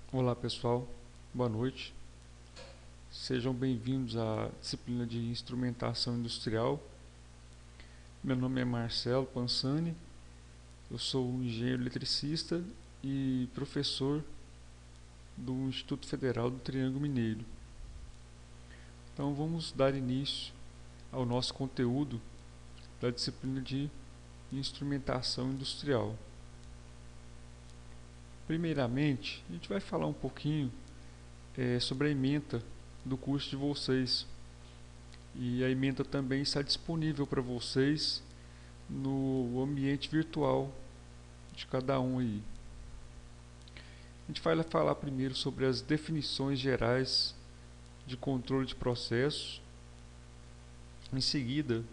Olá pessoal, boa noite. Sejam bem-vindos à disciplina de instrumentação industrial. Meu nome é Marcelo Pansani, eu sou um engenheiro eletricista e professor do Instituto Federal do Triângulo Mineiro. Então vamos dar início ao nosso conteúdo da disciplina de instrumentação industrial. Primeiramente, a gente vai falar um pouquinho sobre a ementa do curso de vocês. E a ementa também está disponível para vocês no ambiente virtual de cada um aí. A gente vai falar primeiro sobre as definições gerais de controle de processos. Em seguida,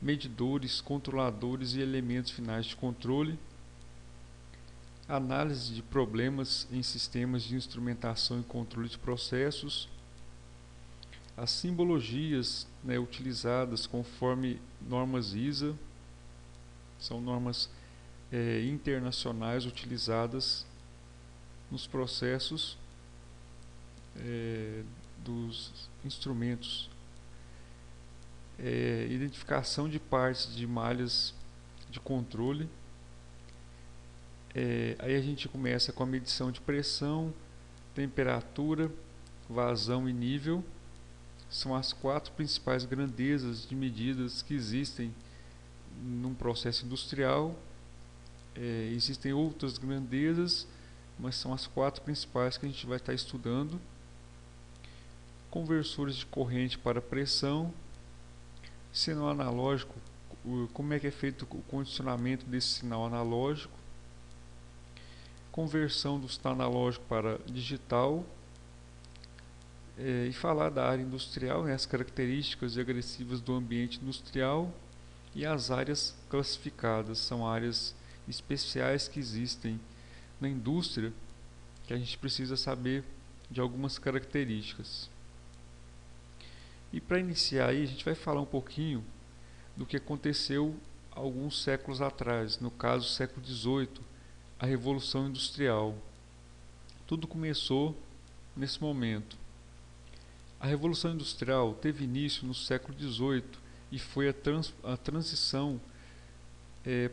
medidores, controladores e elementos finais de controle. Análise de problemas em sistemas de instrumentação e controle de processos. As simbologias utilizadas conforme normas ISA, são normas internacionais utilizadas nos processos dos instrumentos. Identificação de partes de malhas de controle. Aí a gente começa com a medição de pressão, temperatura, vazão e nível. São as 4 principais grandezas de medidas que existem num processo industrial. Existem outras grandezas, mas são as 4 principais que a gente vai estar estudando. Conversores de corrente para pressão, sinal analógico, como é que é feito o condicionamento desse sinal analógico, conversão do sinal analógico para digital, e falar da área industrial, as características agressivas do ambiente industrial e as áreas classificadas. São áreas especiais que existem na indústria que a gente precisa saber de algumas características. E para iniciar aí, a gente vai falar um pouquinho do que aconteceu alguns séculos atrás, no caso século XVIII, a Revolução Industrial. Tudo começou nesse momento. A Revolução Industrial teve início no século XVIII e foi a transição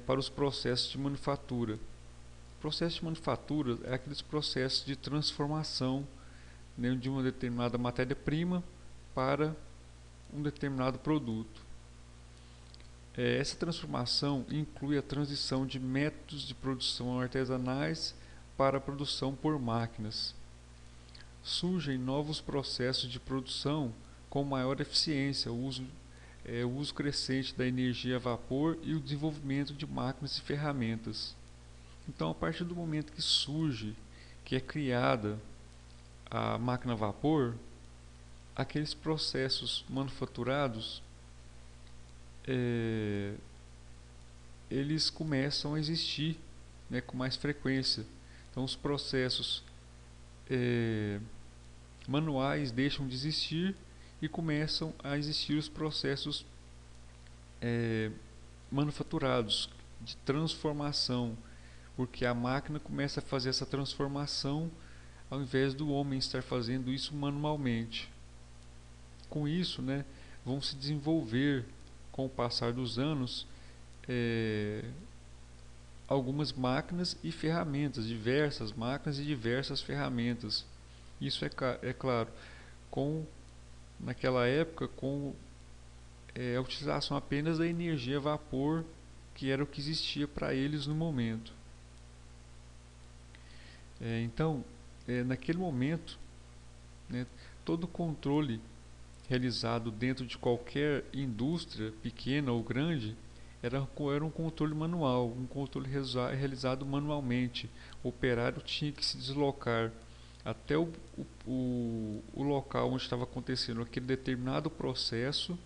para os processos de manufatura. O processo de manufatura é aqueles processos de transformação de uma determinada matéria-prima para um determinado produto. Essa transformação inclui a transição de métodos de produção artesanais para a produção por máquinas. Surgem novos processos de produção com maior eficiência, o uso crescente da energia a vapor e o desenvolvimento de máquinas e ferramentas. Então, a partir do momento que surge, que é criada a máquina a vapor, aqueles processos manufaturados eles começam a existir com mais frequência. Então, os processos manuais deixam de existir e começam a existir os processos manufaturados de transformação, porque a máquina começa a fazer essa transformação ao invés do homem estar fazendo isso manualmente. Com isso, vão se desenvolver com o passar dos anos algumas máquinas e ferramentas, diversas máquinas e diversas ferramentas. Isso é claro, naquela época com a utilização apenas da energia a vapor, que era o que existia para eles no momento. Então, naquele momento, todo o controle realizado dentro de qualquer indústria, pequena ou grande, era um controle manual, um controle realizado manualmente. O operário tinha que se deslocar até o local onde estava acontecendo aquele determinado processo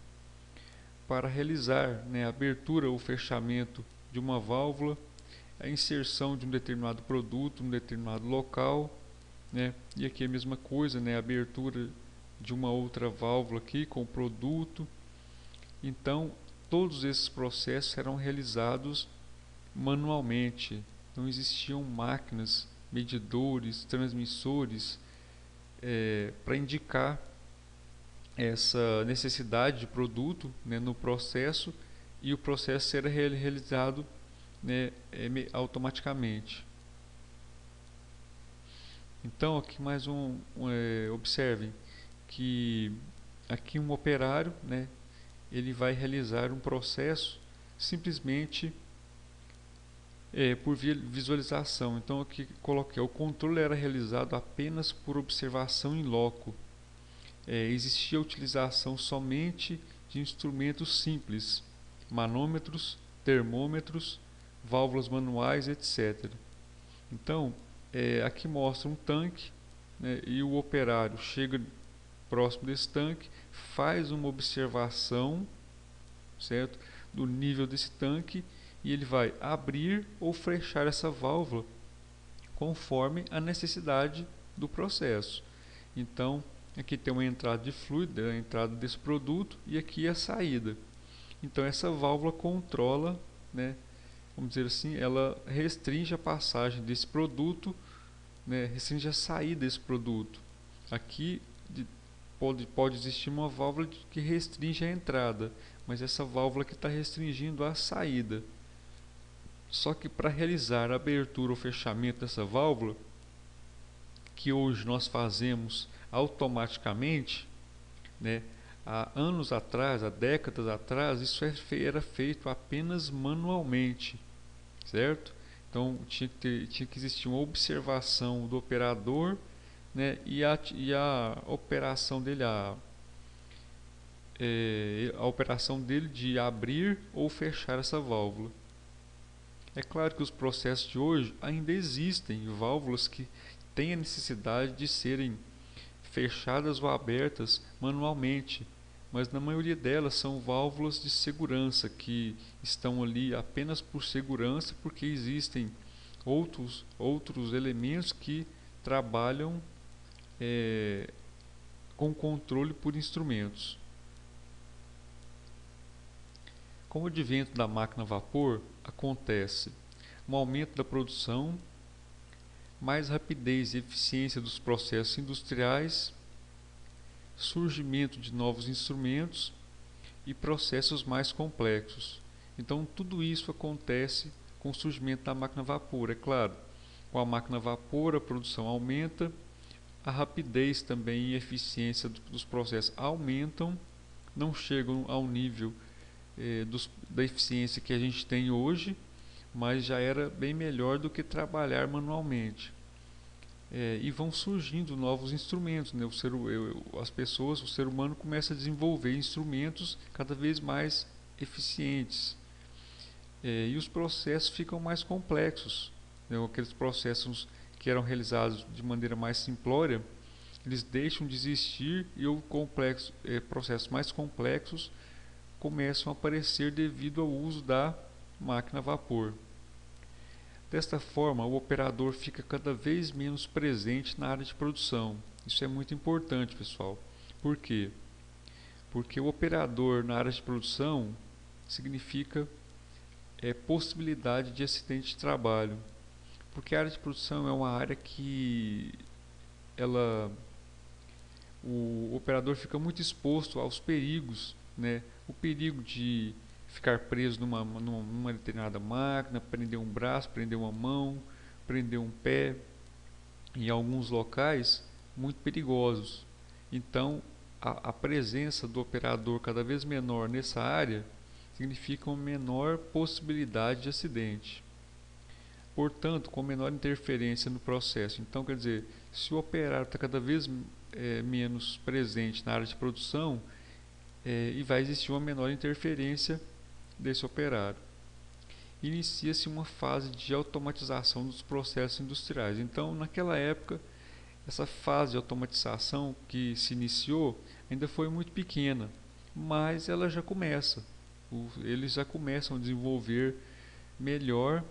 para realizar a abertura ou fechamento de uma válvula, a inserção de um determinado produto em um determinado local, e aqui a mesma coisa, a abertura de uma outra válvula aqui com o produto. Então, todos esses processos eram realizados manualmente, não existiam máquinas medidores, transmissores, para indicar essa necessidade de produto, né, no processo, e o processo será realizado, né, automaticamente. Então aqui mais observem que aqui um operário, né, ele vai realizar um processo simplesmente por visualização. Então aqui coloquei, o controle era realizado apenas por observação em loco. Existia a utilização somente de instrumentos simples, manômetros, termômetros, válvulas manuais, etc. Então aqui mostra um tanque, né, e o operário chega próximo desse tanque, faz uma observação, certo, do nível desse tanque, e ele vai abrir ou fechar essa válvula conforme a necessidade do processo. Então aqui tem uma entrada de fluido, a entrada desse produto, e aqui a saída. Então essa válvula controla, né, vamos dizer assim, ela restringe a passagem desse produto, né, restringe a saída desse produto. Aqui pode existir uma válvula que restringe a entrada, mas essa válvula que está restringindo a saída. Só que para realizar a abertura ou fechamento dessa válvula, que hoje nós fazemos automaticamente, né, há anos atrás, há décadas atrás, isso era feito apenas manualmente, certo? Então tinha que existir uma observação do operador, né, e a operação dele, a operação dele de abrir ou fechar essa válvula. É claro que os processos de hoje ainda existem válvulas que têm a necessidade de serem fechadas ou abertas manualmente, mas na maioria delas são válvulas de segurança que estão ali apenas por segurança, porque existem outros elementos que trabalham com controle por instrumentos. Com o advento da máquina a vapor, acontece um aumento da produção, mais rapidez e eficiência dos processos industriais, surgimento de novos instrumentos e processos mais complexos. Então tudo isso acontece com o surgimento da máquina a vapor. É claro, com a máquina a vapor a produção aumenta, a rapidez também e a eficiência dos processos aumentam, não chegam ao nível da eficiência que a gente tem hoje, mas já era bem melhor do que trabalhar manualmente. E vão surgindo novos instrumentos, né? O ser humano começa a desenvolver instrumentos cada vez mais eficientes, e os processos ficam mais complexos, né? Aqueles processos que eram realizados de maneira mais simplória, eles deixam de existir e processos mais complexos começam a aparecer devido ao uso da máquina a vapor. Desta forma, o operador fica cada vez menos presente na área de produção. Isso é muito importante, pessoal. Por quê? Porque o operador na área de produção significa possibilidade de acidente de trabalho. Porque a área de produção é uma área que o operador fica muito exposto aos perigos, né? O perigo de ficar preso numa determinada máquina, prender um braço, prender uma mão, prender um pé, em alguns locais muito perigosos. Então, a presença do operador cada vez menor nessa área significa uma menor possibilidade de acidente. Portanto, com menor interferência no processo. Então, quer dizer, se o operário está cada vez menos presente na área de produção, e vai existir uma menor interferência desse operário. Inicia-se uma fase de automatização dos processos industriais. Então, naquela época, essa fase de automatização que se iniciou ainda foi muito pequena, mas ela já começa. Eles já começam a desenvolver melhor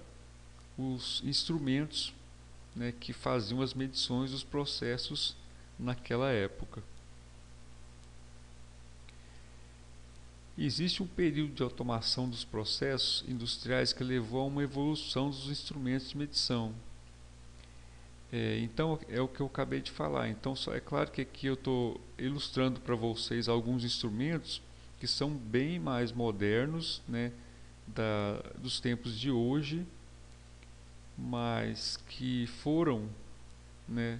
os instrumentos, né, que faziam as medições dos processos naquela época. Existe um período de automação dos processos industriais que levou a uma evolução dos instrumentos de medição. Então é o que eu acabei de falar. Então é claro que aqui eu estou ilustrando para vocês alguns instrumentos que são bem mais modernos, né, dos tempos de hoje, mas que foram, né,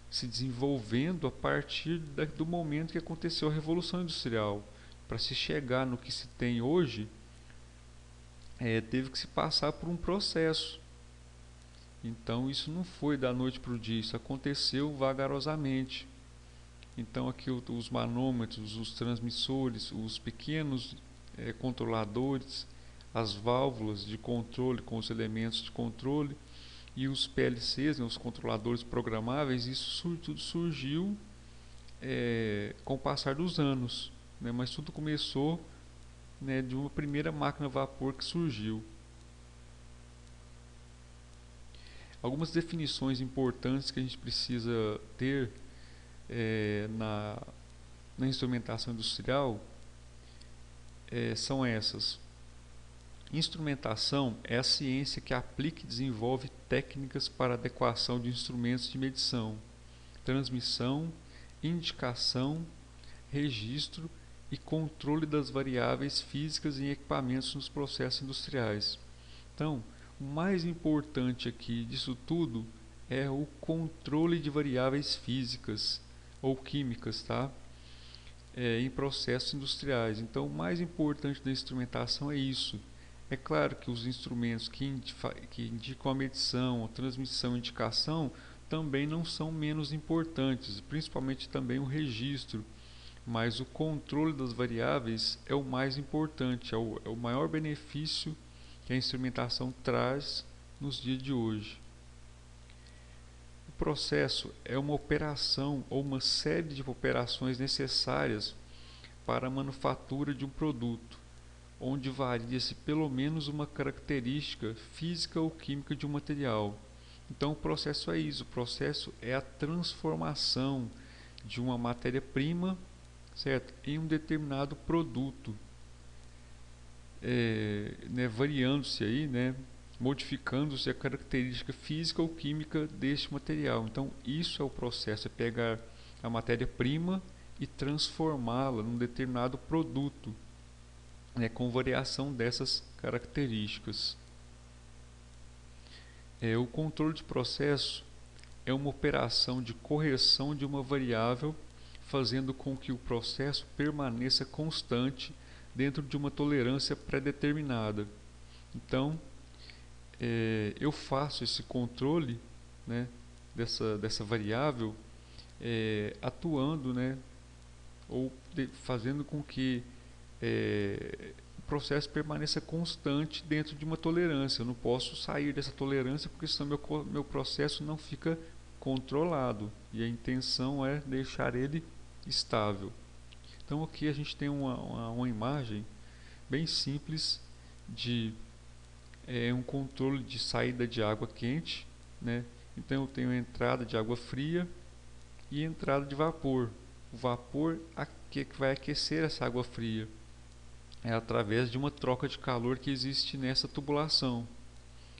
se desenvolvendo a partir do momento que aconteceu a Revolução Industrial. Para se chegar no que se tem hoje, teve que se passar por um processo. Então isso não foi da noite para o dia, isso aconteceu vagarosamente. Então aqui os manômetros, os transmissores, os pequenos controladores, as válvulas de controle com os elementos de controle e os PLCs, né, os controladores programáveis, isso tudo surgiu com o passar dos anos, né, mas tudo começou, né, de uma primeira máquina a vapor que surgiu. Algumas definições importantes que a gente precisa ter na instrumentação industrial são essas. Instrumentação é a ciência que aplica e desenvolve técnicas para adequação de instrumentos de medição, transmissão, indicação, registro e controle das variáveis físicas em equipamentos nos processos industriais. Então, o mais importante aqui disso tudo é o controle de variáveis físicas ou químicas, tá? Em processos industriais. Então, o mais importante da instrumentação é isso. É claro que os instrumentos que indicam a medição, a transmissão e indicação também não são menos importantes, principalmente também o registro, mas o controle das variáveis é o mais importante, é o maior benefício que a instrumentação traz nos dias de hoje. O processo é uma operação ou uma série de operações necessárias para a manufatura de um produto, onde varia-se pelo menos uma característica física ou química de um material. Então o processo é isso, o processo é a transformação de uma matéria-prima, certo, em um determinado produto, variando-se aí, né, modificando-se a característica física ou química deste material. Então isso é o processo, é pegar a matéria-prima e transformá-la num determinado produto, com variação dessas características. O controle de processo é uma operação de correção de uma variável, fazendo com que o processo permaneça constante dentro de uma tolerância pré-determinada. Então, eu faço esse controle, né, dessa variável atuando, né, ou fazendo com que o processo permaneça constante dentro de uma tolerância. Eu não posso sair dessa tolerância porque senão meu processo não fica controlado, e a intenção é deixar ele estável. Então aqui a gente tem uma imagem bem simples de um controle de saída de água quente, né? Então eu tenho entrada de água fria e entrada de vapor. O vapor que vai aquecer essa água fria é através de uma troca de calor que existe nessa tubulação.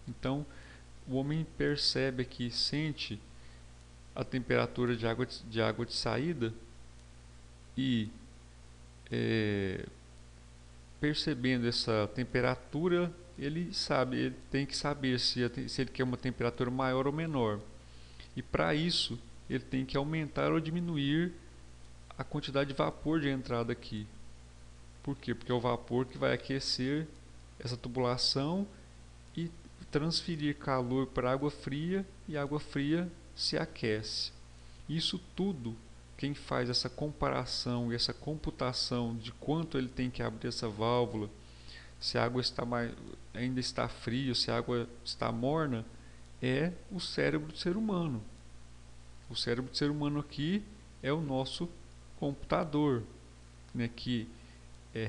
Então o homem percebe aqui, sente a temperatura de água de saída e percebendo essa temperatura, ele tem que saber se ele quer uma temperatura maior ou menor. E para isso, ele tem que aumentar ou diminuir a quantidade de vapor de entrada aqui. Por quê? Porque é o vapor que vai aquecer essa tubulação e transferir calor para a água fria, e a água fria se aquece. Isso tudo, quem faz essa comparação e essa computação de quanto ele tem que abrir essa válvula, se a água ainda está fria, se a água está morna, é o cérebro do ser humano. O cérebro do ser humano aqui é o nosso computador, né, que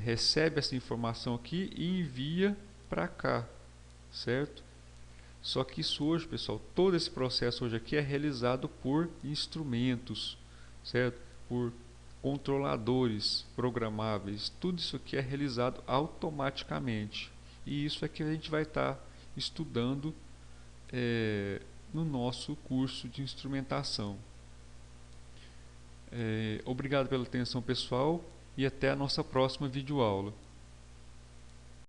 recebe essa informação aqui e envia para cá, certo? Só que isso hoje, pessoal, todo esse processo hoje aqui é realizado por instrumentos, certo? Por controladores programáveis. Tudo isso aqui é realizado automaticamente. E isso é que a gente vai estar estudando no nosso curso de instrumentação. Obrigado pela atenção, pessoal, e até a nossa próxima videoaula.